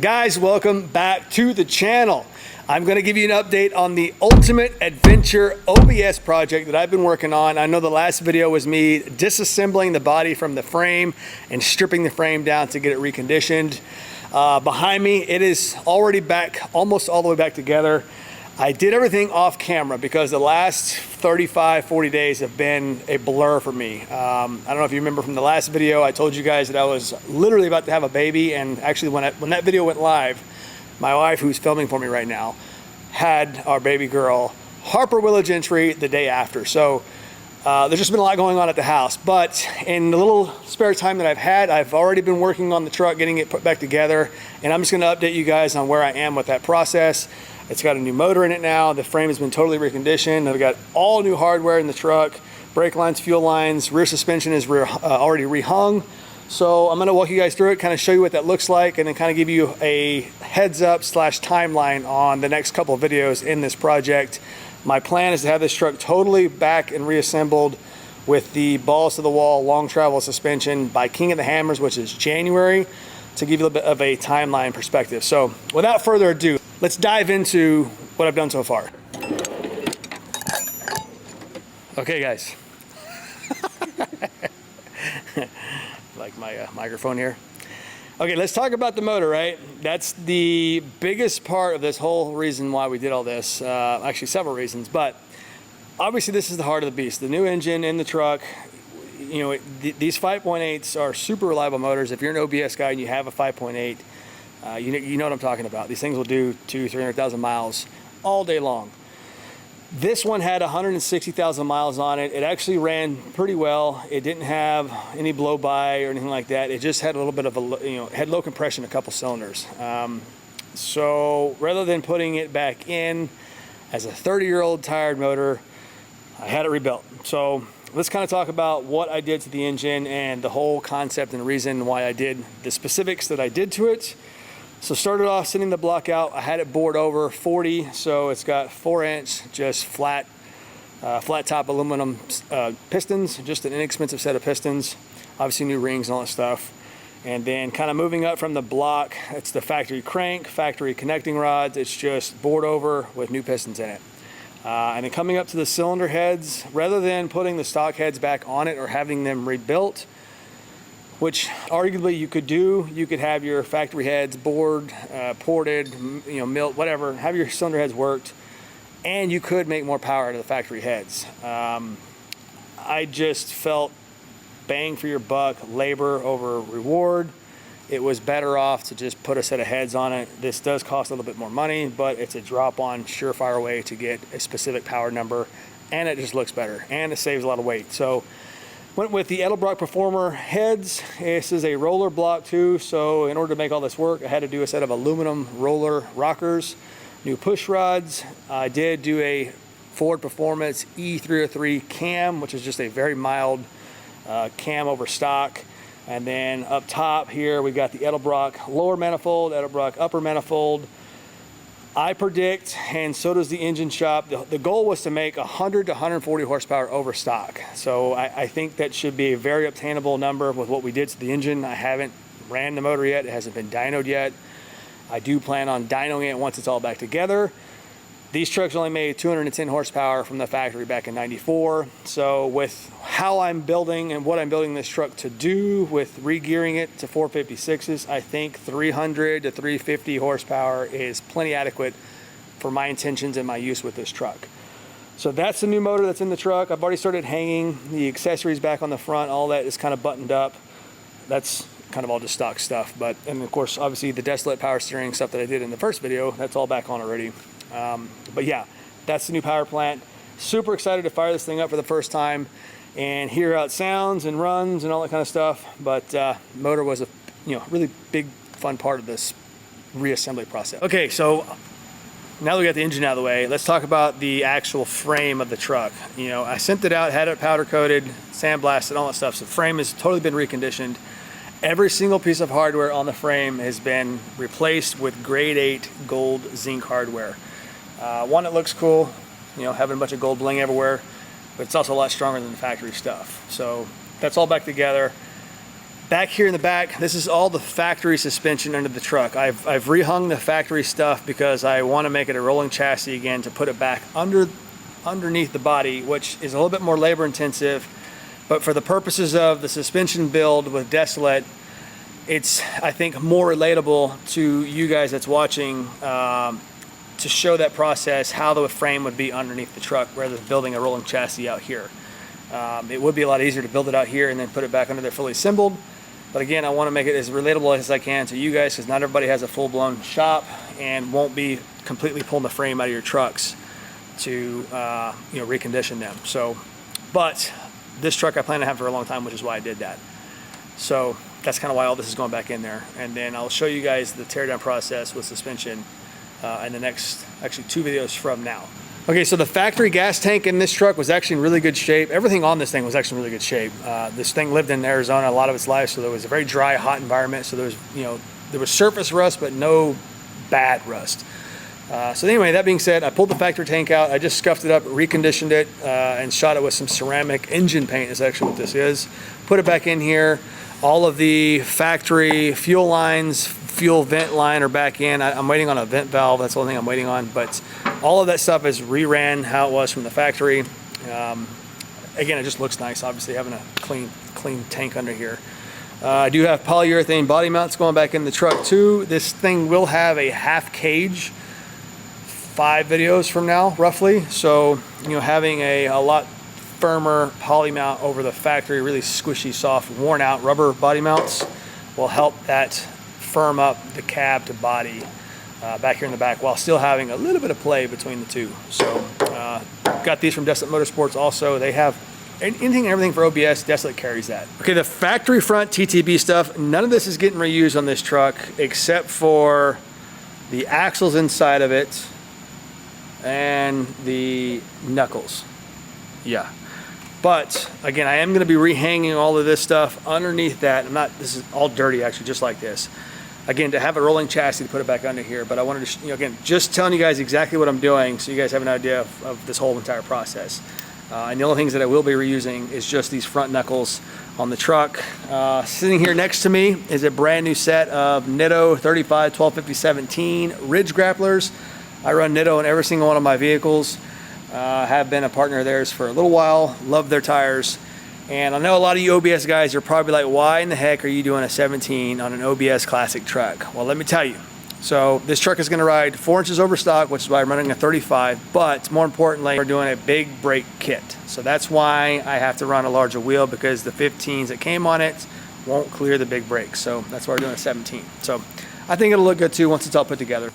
Guys, welcome back to the channel. I'm going to give you an update on the Ultimate Adventure OBS project that I've been working on. I know the last video was me disassembling the body from the frame and stripping the frame down to get it reconditioned. Behind me, it is already back, almost all the way back together. I did everything off camera because the last 40 days have been a blur for me. I don't know if you remember from the last video, I told you guys that I was literally about to have a baby, and actually when that video went live, my wife, who's filming for me right now, had our baby girl, Harper Willow Gentry, the day after. So there's just been a lot going on at the house, but in the little spare time that I've had, I've already been working on the truck, getting it put back together, and I'm just gonna update you guys on where I am with that process. It's got a new motor in it now. The frame has been totally reconditioned. I've got all new hardware in the truck, brake lines, fuel lines, rear suspension is already rehung. So I'm gonna walk you guys through it, kind of show you what that looks like, and then kind of give you a heads up / timeline on the next couple of videos in this project. My plan is to have this truck totally back and reassembled with the balls to the wall long travel suspension by King of the Hammers, which is January, to give you a little bit of a timeline perspective. So without further ado, let's dive into what I've done so far. Okay, guys. Like my microphone here. Okay, let's talk about the motor, right? That's the biggest part of this whole reason why we did all this. Actually, several reasons, but obviously this is the heart of the beast. The new engine in the truck. You know, these 5.8s are super reliable motors. If you're an OBS guy and you have a 5.8, you know what I'm talking about. These things will do 200,000-300,000 miles all day long. This one had 160,000 miles on it. It actually ran pretty well. It didn't have any blow by or anything like that. It just had a little bit of had low compression, a couple cylinders. So rather than putting it back in as a 30-year-old tired motor, I had it rebuilt. So let's kind of talk about what I did to the engine and the whole concept and reason why I did the specifics that I did to it. So started off sending the block out. I had it bored over 40, so it's got 4-inch, just flat top aluminum pistons, just an inexpensive set of pistons, obviously new rings and all that stuff. And then kind of moving up from the block, it's the factory crank, factory connecting rods. It's just bored over with new pistons in it. And then coming up to the cylinder heads, rather than putting the stock heads back on it or having them rebuilt, which arguably you could do, you could have your factory heads bored, ported, milled, whatever, have your cylinder heads worked, and you could make more power out of the factory heads. I just felt bang for your buck, labor over reward. It was better off to just put a set of heads on it. This does cost a little bit more money, but it's a drop-on, surefire way to get a specific power number, and it just looks better, and it saves a lot of weight. So went with the Edelbrock Performer heads. This is a roller block too, so in order to make all this work, I had to do a set of aluminum roller rockers, new push rods. I did do a Ford Performance E303 cam, which is just a very mild cam over stock. And then up top here, we've got the Edelbrock lower manifold, Edelbrock upper manifold. I predict, and so does the engine shop, the goal was to make 100 to 140 horsepower over stock. So I think that should be a very obtainable number with what we did to the engine. I haven't ran the motor yet. It hasn't been dynoed yet. I do plan on dynoing it once it's all back together. These trucks only made 210 horsepower from the factory back in '94. So with how I'm building and what I'm building this truck to do with re-gearing it to 456s, I think 300 to 350 horsepower is plenty adequate for my intentions and my use with this truck. So that's the new motor that's in the truck. I've already started hanging the accessories back on the front. All that is kind of buttoned up. That's kind of all just stock stuff. And of course, obviously the Desolate power steering stuff that I did in the first video, that's all back on already. But yeah, that's the new power plant. Super excited to fire this thing up for the first time and hear how it sounds and runs and all that kind of stuff. But motor was a really big fun part of this reassembly process. Okay, so now that we got the engine out of the way, let's talk about the actual frame of the truck. I sent it out, had it powder coated, sandblasted, all that stuff. So the frame has totally been reconditioned. Every single piece of hardware on the frame has been replaced with grade 8 gold zinc hardware. One that looks cool, having a bunch of gold bling everywhere, but it's also a lot stronger than the factory stuff. So that's all back together. Back here in the back, this is all the factory suspension under the truck. I've rehung the factory stuff because I want to make it a rolling chassis again to put it back underneath the body, which is a little bit more labor intensive. But for the purposes of the suspension build with Desolate, it's, I think, more relatable to you guys that's watching to show that process, how the frame would be underneath the truck rather than building a rolling chassis out here. It would be a lot easier to build it out here and then put it back under there fully assembled. But again, I want to make it as relatable as I can to you guys because not everybody has a full-blown shop and won't be completely pulling the frame out of your trucks to recondition them. So, but this truck I plan to have for a long time, which is why I did that. So that's kind of why all this is going back in there. And then I'll show you guys the teardown process with suspension in the next, actually 2 videos from now. Okay, so the factory gas tank in this truck was actually in really good shape. Everything on this thing was actually in really good shape. This thing lived in Arizona a lot of its life, so there was a very dry, hot environment. So there was, there was surface rust, but no bad rust. So anyway, that being said, I pulled the factory tank out. I just scuffed it up, reconditioned it, and shot it with some ceramic engine paint is actually what this is. Put it back in here. All of the factory fuel lines, fuel vent line are back in. I'm waiting on a vent valve. That's the only thing I'm waiting on. But all of that stuff is reran how it was from the factory. Again, it just looks nice, obviously, having a clean tank under here. I do have polyurethane body mounts going back in the truck too. This thing will have a half cage 5 videos from now, roughly. So, having a lot firmer poly mount over the factory, really squishy, soft, worn out rubber body mounts will help that firm up the cab to body back here in the back while still having a little bit of play between the two. So got these from Desolate Motorsports also. They have anything and everything for OBS. Desolate carries that. Okay, the factory front TTB stuff, none of this is getting reused on this truck except for the axles inside of it and the knuckles. Yeah. But again, I am going to be rehanging all of this stuff underneath that. This is all dirty actually, just like this. Again, to have a rolling chassis to put it back under here. But I wanted to, again, just telling you guys exactly what I'm doing so you guys have an idea of this whole entire process. And the only things that I will be reusing is just these front knuckles on the truck. Sitting here next to me is a brand new set of Nitto 35 1250 17 Ridge Grapplers. I run Nitto in every single one of my vehicles. Have been a partner of theirs for a little while. Love their tires. And I know a lot of you OBS guys are probably like, why in the heck are you doing a 17 on an OBS classic truck? Well, let me tell you. So this truck is going to ride 4 inches over stock, which is why I'm running a 35. But more importantly, we're doing a big brake kit. So that's why I have to run a larger wheel, because the 15s that came on it won't clear the big brakes. So that's why we're doing a 17. So I think it'll look good too once it's all put together.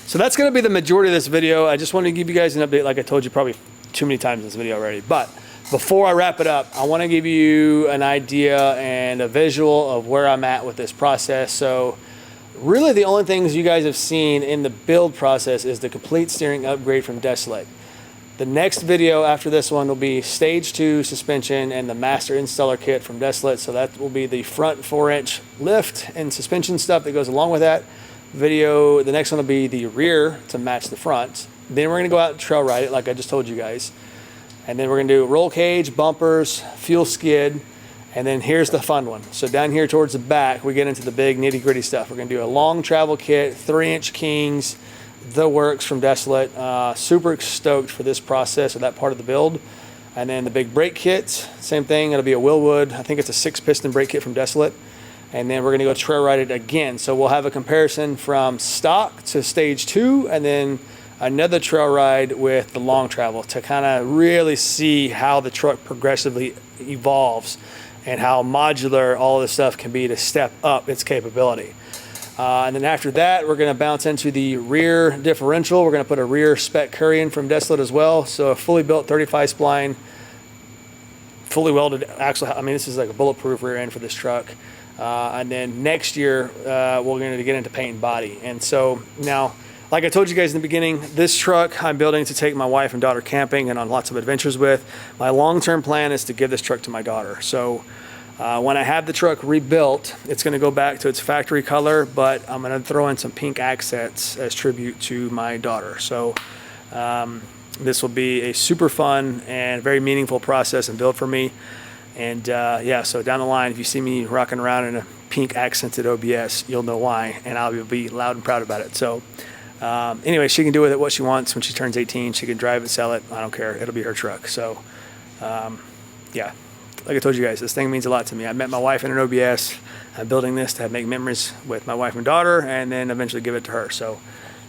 So that's going to be the majority of this video. I just wanted to give you guys an update, like I told you probably too many times in this video already. But before I wrap it up, I want to give you an idea and a visual of where I'm at with this process. So really the only things you guys have seen in the build process is the complete steering upgrade from Desolate. The next video after this one will be stage 2 suspension and the master installer kit from Desolate. So that will be the front 4-inch lift and suspension stuff that goes along with that video. The next one will be the rear to match the front. Then we're going to go out and trail ride it like I just told you guys. And then we're going to do roll cage, bumpers, fuel skid, and then here's the fun one. So down here towards the back, we get into the big nitty gritty stuff. We're going to do a long travel kit, 3-inch Kings, the works from Desolate. Super stoked for this process or that part of the build. And then the big brake kit, same thing. It'll be a Willwood. I think it's a 6-piston brake kit from Desolate. And then we're going to go trail ride it again. So we'll have a comparison from stock to stage 2, and then another trail ride with the long travel to kind of really see how the truck progressively evolves and how modular all this stuff can be to step up its capability. And then after that, we're going to bounce into the rear differential. We're going to put a rear spec curry in from Desolate as well. So a fully built 35 spline, fully welded axle. I mean, this is like a bulletproof rear end for this truck. And then next year, we're going to get into paint and body. And so now, like I told you guys in the beginning, this truck I'm building to take my wife and daughter camping and on lots of adventures with. My long-term plan is to give this truck to my daughter. So when I have the truck rebuilt, it's going to go back to its factory color, but I'm going to throw in some pink accents as tribute to my daughter. So this will be a super fun and very meaningful process and build for me. And yeah, so down the line, if you see me rocking around in a pink accented OBS, you'll know why, and I'll be loud and proud about it. So anyway, she can do with it what she wants. When she turns 18, she can drive it, sell it. I don't care. It'll be her truck. So yeah, like I told you guys, this thing means a lot to me. I met my wife in an OBS. I'm building this to make memories with my wife and daughter, and then eventually give it to her. So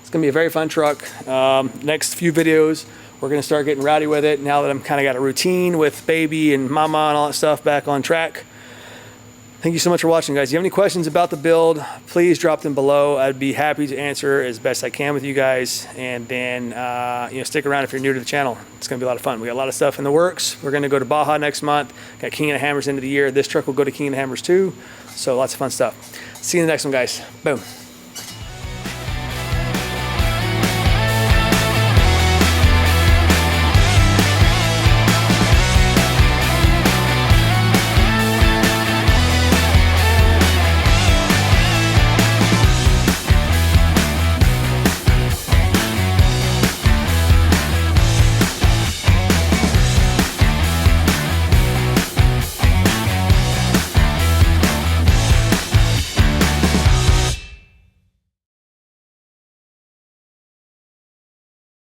it's gonna be a very fun truck. Next few videos, we're gonna start getting rowdy with it now that I'm kind of got a routine with baby and mama and all that stuff back on track. Thank you so much for watching, guys. If you have any questions about the build, please drop them below. I'd be happy to answer as best I can with you guys. And then, you know, stick around if you're new to the channel. It's gonna be a lot of fun. We got a lot of stuff in the works. We're gonna go to Baja next month. Got King of the Hammers into the year. This truck will go to King of the Hammers too. So lots of fun stuff. See you in the next one, guys. Boom.